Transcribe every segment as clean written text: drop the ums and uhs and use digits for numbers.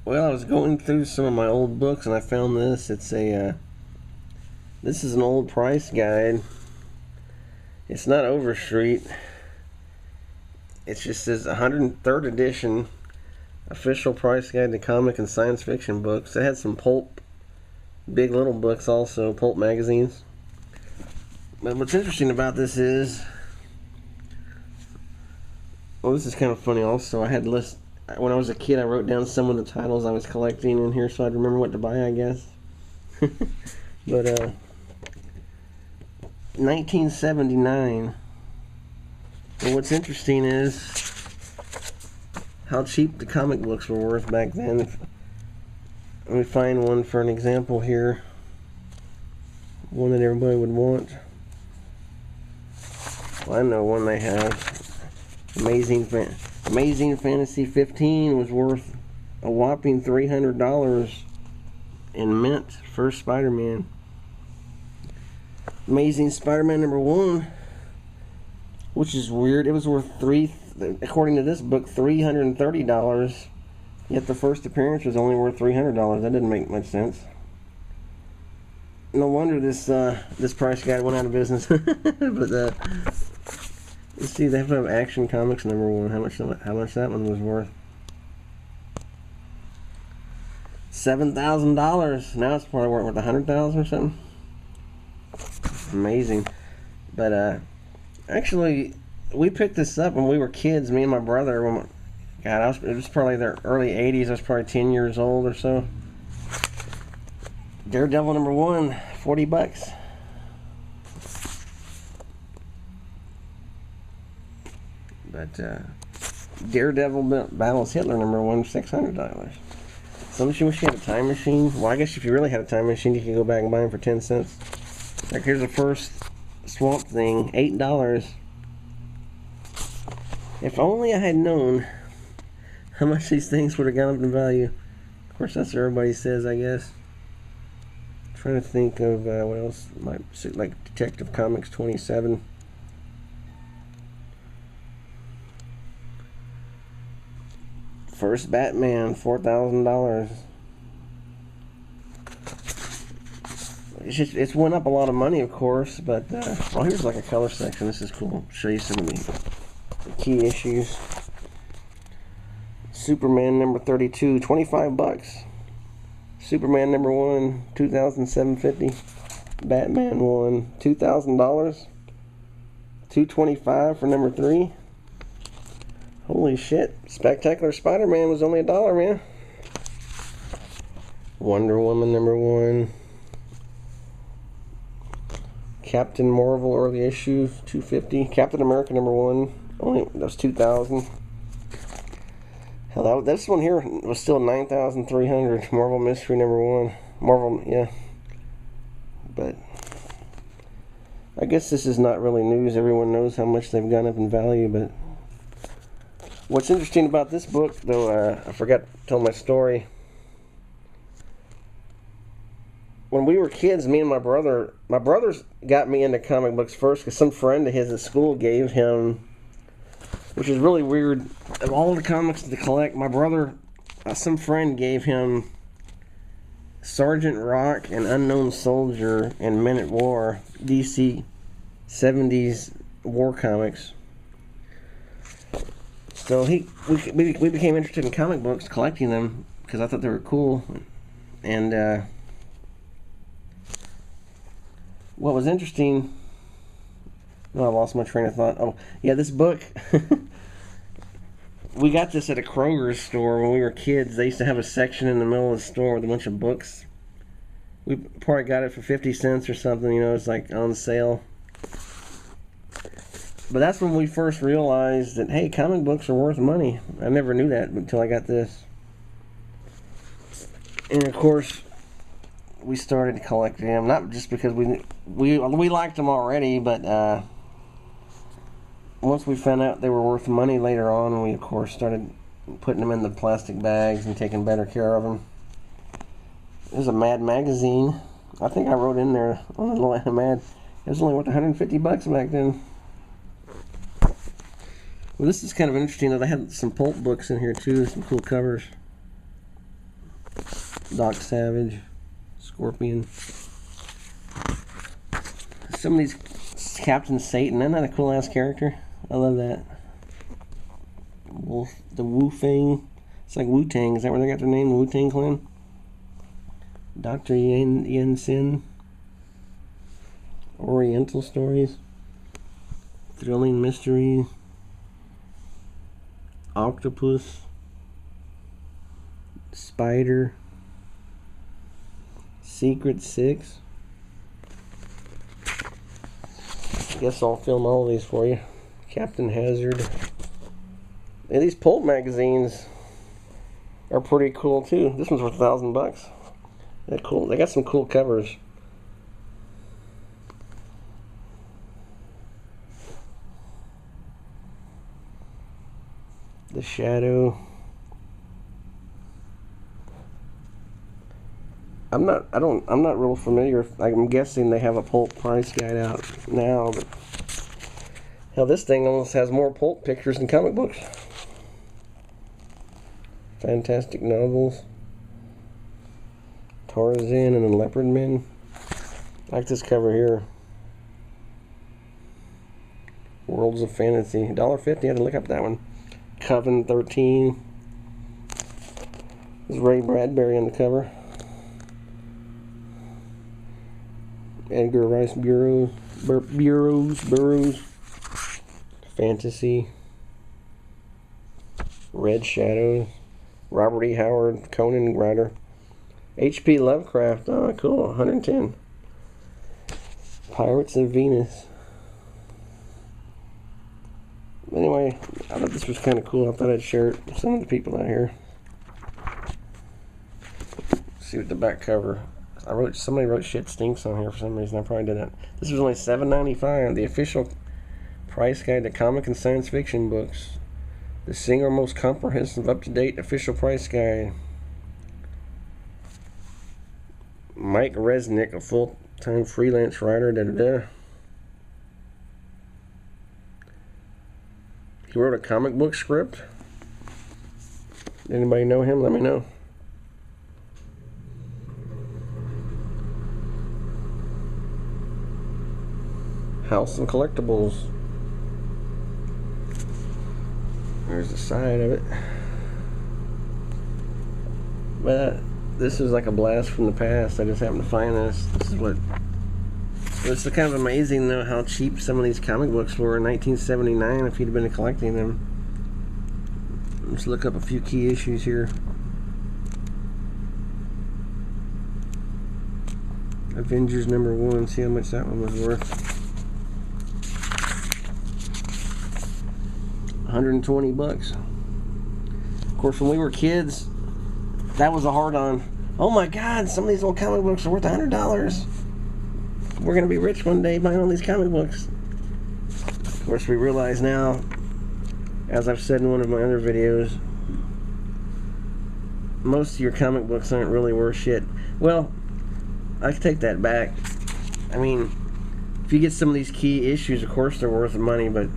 Well, I was going through some of my old books and I found this. This is an old price guide. It's not Overstreet. It just says 103rd edition official price guide to comic and science fiction books. It had some pulp, big little books also, pulp magazines. But what's interesting about this is, well, this is kind of funny also. I had list when I was a kid. I wrote down some of the titles I was collecting in here so I'd remember what to buy, I guess. But 1979. But what's interesting is how cheap the comic books were worth back then. Let me find one for an example here. One that everybody would want. Well, I know one they have. Amazing Fantasy 15 was worth a whopping $300 in mint. First Spider-Man. Amazing Spider-Man #1, which is weird. It was worth according to this book, $330. Yet the first appearance was only worth $300. That didn't make much sense. No wonder this price guide went out of business. But let's see, they have Action Comics #1. How much that one was worth? $7,000. Now it's probably worth $100,000 or something. Amazing. But actually, we picked this up when we were kids. Me and my brother. It was probably the early '80s. I was probably 10 years old or so. Daredevil #1, $40. But Daredevil Battles Hitler #1, $600. Don't you wish you had a time machine? Well, I guess if you really had a time machine, you could go back and buy them for 10 cents. Like, here's the first Swamp Thing, $8. If only I had known how much these things would have gone up in value. Of course, that's what everybody says, I guess. I'm trying to think of what else might suit, like Detective Comics 27. First Batman, $4,000. It's went up a lot of money, of course, but well, here's like a color section. This is cool. I'll show you some of the key issues. Superman #32, $25. Superman #1, 2,750. Batman 1, $2,000. $225 for #3. Holy shit! Spectacular Spider-Man was only $1, man. Wonder Woman #1. Captain Marvel early issue, $250. Captain America #1, that was $2,000. Hell, this one here was still $9,300. Marvel Mystery #1. Marvel, yeah. But I guess this is not really news. Everyone knows how much they've gone up in value. But what's interesting about this book, though, I forgot to tell my story. When we were kids, me and my brothers got me into comic books first because some friend of his at school gave him, which is really weird, of all the comics to collect, my brother, some friend gave him Sergeant Rock and Unknown Soldier and Men at War, DC 70s war comics. So we became interested in comic books, collecting them, because I thought they were cool. And what was interesting, I lost my train of thought. Oh, yeah, this book, we got this at a Kroger's store when we were kids. They used to have a section in the middle of the store with a bunch of books. We probably got it for 50 cents or something, it's like on sale. But that's when we first realized that, hey, comic books are worth money. I never knew that until I got this. And of course, we started collecting them, not just because we liked them already, but once we found out they were worth money later on, we of course started putting them in the plastic bags and taking better care of them. There's a Mad magazine. I think I wrote in there on the little Mad. It was only worth $150 back then. Well, this is kind of interesting that I had some pulp books in here too, some cool covers. Doc Savage, Scorpion. Some of these, Captain Satan, isn't that a cool ass character? I love that. Wolf, the Wu Fang. It's like Wu Tang. Is that where they got their name, the Wu Tang Clan? Dr. Yen Sin. Oriental Stories. Thrilling Mystery. Octopus. Spider. Secret Six. I guess I'll film all of these for you. Captain Hazard. And these pulp magazines are pretty cool too. This one's worth $1,000. They're cool. They got some cool covers. The Shadow. I'm not real familiar. I'm guessing they have a pulp price guide out now, but hell, this thing almost has more pulp pictures than comic books. Fantastic novels. Tarzan and the Leopard Men. I like this cover here. Worlds of Fantasy. $1.50. I had to look up that one. Coven 13. There's Ray Bradbury on the cover. Edgar Rice Burroughs. Fantasy. Red Shadows. Robert E. Howard. Conan writer. H.P. Lovecraft. Oh, cool. 110. Pirates of Venus. Anyway, I thought this was kind of cool. I thought I'd share it with some of the people out here. Let's see what the back cover. Somebody wrote "shit stinks" on here for some reason. I probably did that. This was only $7.95. The official price guide to comic and science fiction books. The single most comprehensive, up-to-date official price guide. Mike Resnick, a full-time freelance writer. He wrote a comic book script. Anybody know him? Let me know. House of Collectibles. There's the side of it. But this is like a blast from the past. I just happened to find this. This is what. It's kind of amazing though how cheap some of these comic books were in 1979 if you'd been collecting them. Let's look up a few key issues here. Avengers #1. See how much that one was worth. $120. Of course, when we were kids, that was a hard-on. Oh my God! Some of these old comic books are worth $100. We're gonna be rich one day buying all these comic books. Of course, we realize now, as I've said in one of my other videos, most of your comic books aren't really worth shit. Well, I can take that back. I mean, if you get some of these key issues, of course they're worth the money, but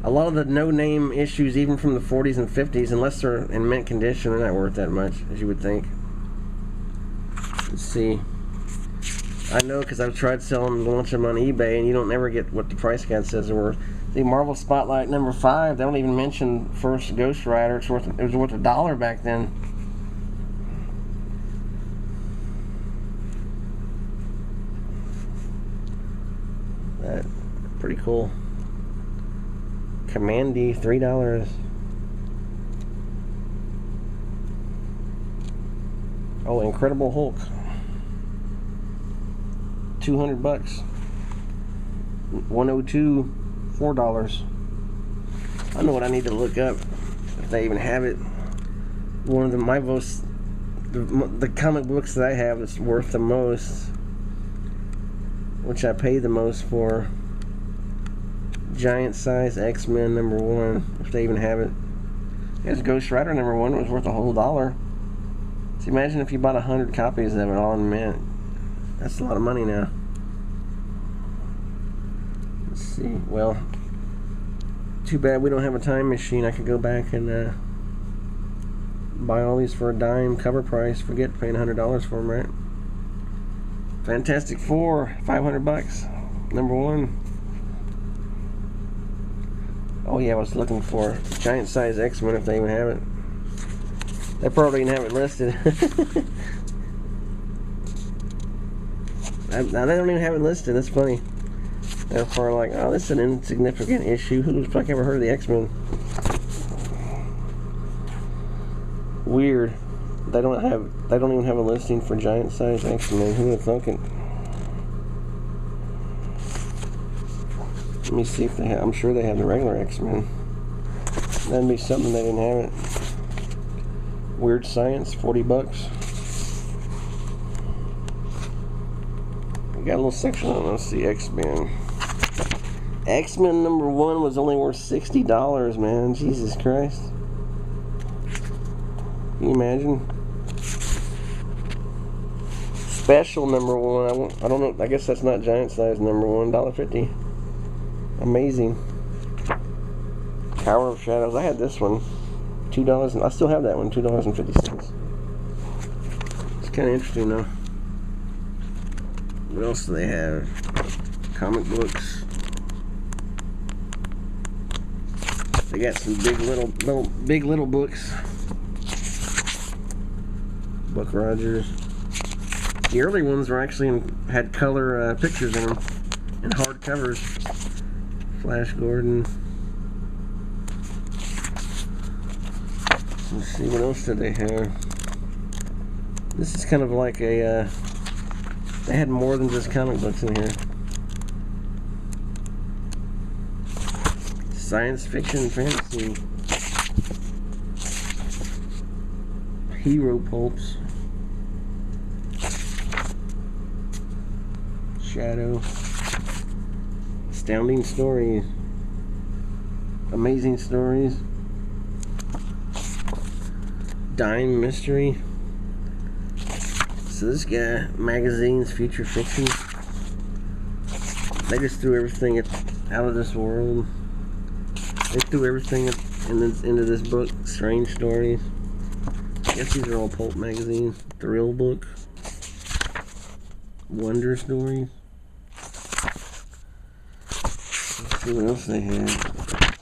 a lot of the no-name issues, even from the 40s and 50s, unless they're in mint condition, they're not worth that much, as you would think. Let's see. I know because I've tried selling a bunch of them on eBay, and you don't ever get what the price guide says they're worth. The Marvel Spotlight #5, they don't even mention first Ghost Rider. It was worth $1 back then. That pretty cool. Commandy, $3. Oh, Incredible Hulk. $200. 102, $4. I know what I need to look up if they even have it. One of the comic books that I have that's worth the most, which I pay the most for. Giant Size X-Men #1, if they even have it. There's Ghost Rider #1, it was worth a whole $1. So imagine if you bought 100 copies of it all in mint. That's a lot of money now. Let's see. Well, too bad we don't have a time machine. I could go back and Buy all these for a dime, cover price. Forget paying $100 for them, right? Fantastic Four, $500. Number 1. Oh yeah, I was looking for giant size X-Men if they even have it. They probably didn't have it listed. Now they don't even have it listed. That's funny. They're probably like, oh, this is an insignificant issue. Who's probably ever heard of the X-Men? Weird. They don't even have a listing for giant size X-Men. Who would have thunk it? Let me see if they have. I'm sure they have the regular X-Men. That'd be something they didn't have it. Weird Science, $40. We got a little section on. Let's see, X-Men. X-Men number 1 was only worth $60, man. Jesus Christ. Can you imagine? Special number 1. I don't know. I guess that's not giant size number 1. $1.50. Amazing. Tower of Shadows. I had this one. $2. And I still have that one. $2.50. It's kind of interesting though. What else do they have? Comic books. They got some big little books. Buck Rogers. The early ones were actually had color pictures in them and hard covers. Flash Gordon. Let's see, what else did they have? This is kind of like a they had more than just comic books in here. Science fiction, fantasy, hero pulps, Shadow, astounding stories, amazing stories, dime mystery. So this guy, magazines, future fiction. They just threw everything out of this world. They threw everything into this book. Strange stories. I guess these are all pulp magazines. Thrill book. Wonder stories. Let's see what else they have.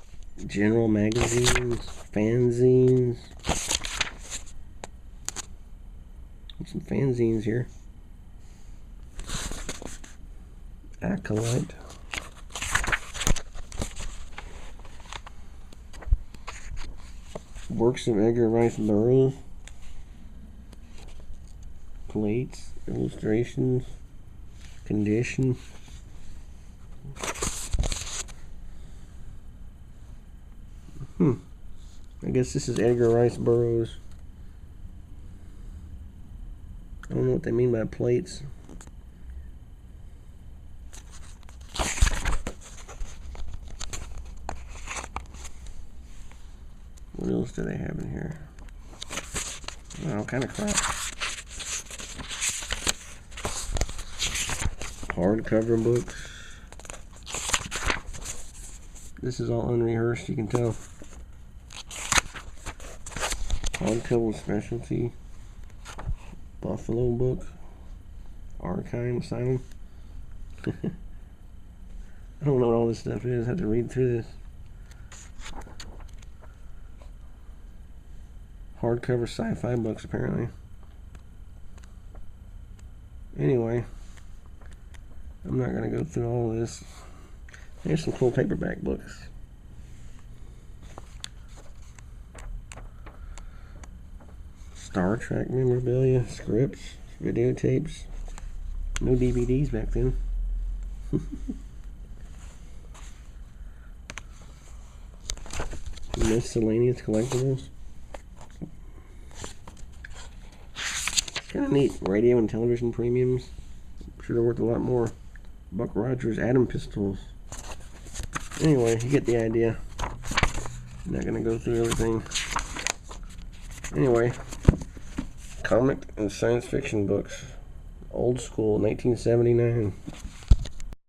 General magazines. Fanzines. Some fanzines here. Acolyte. Works of Edgar Rice Burroughs. Plates, illustrations, condition. I guess this is Edgar Rice Burroughs. I don't know what they mean by plates. What else do they have in here? All kind of crap. Hardcover books. This is all unrehearsed, you can tell. Hardcover specialty. Buffalo book. Archive Asylum. I don't know what all this stuff is. I have to read through this. Hardcover sci-fi books, apparently. Anyway, I'm not going to go through all of this. There's some cool paperback books. Star Trek memorabilia, scripts, videotapes. No DVDs back then. Miscellaneous collectibles. Kind of neat. Radio and television premiums. I'm sure they're worth a lot more. Buck Rogers Atom Pistols. Anyway, you get the idea. I'm not going to go through everything. Anyway, comic and science fiction books. Old school, 1979.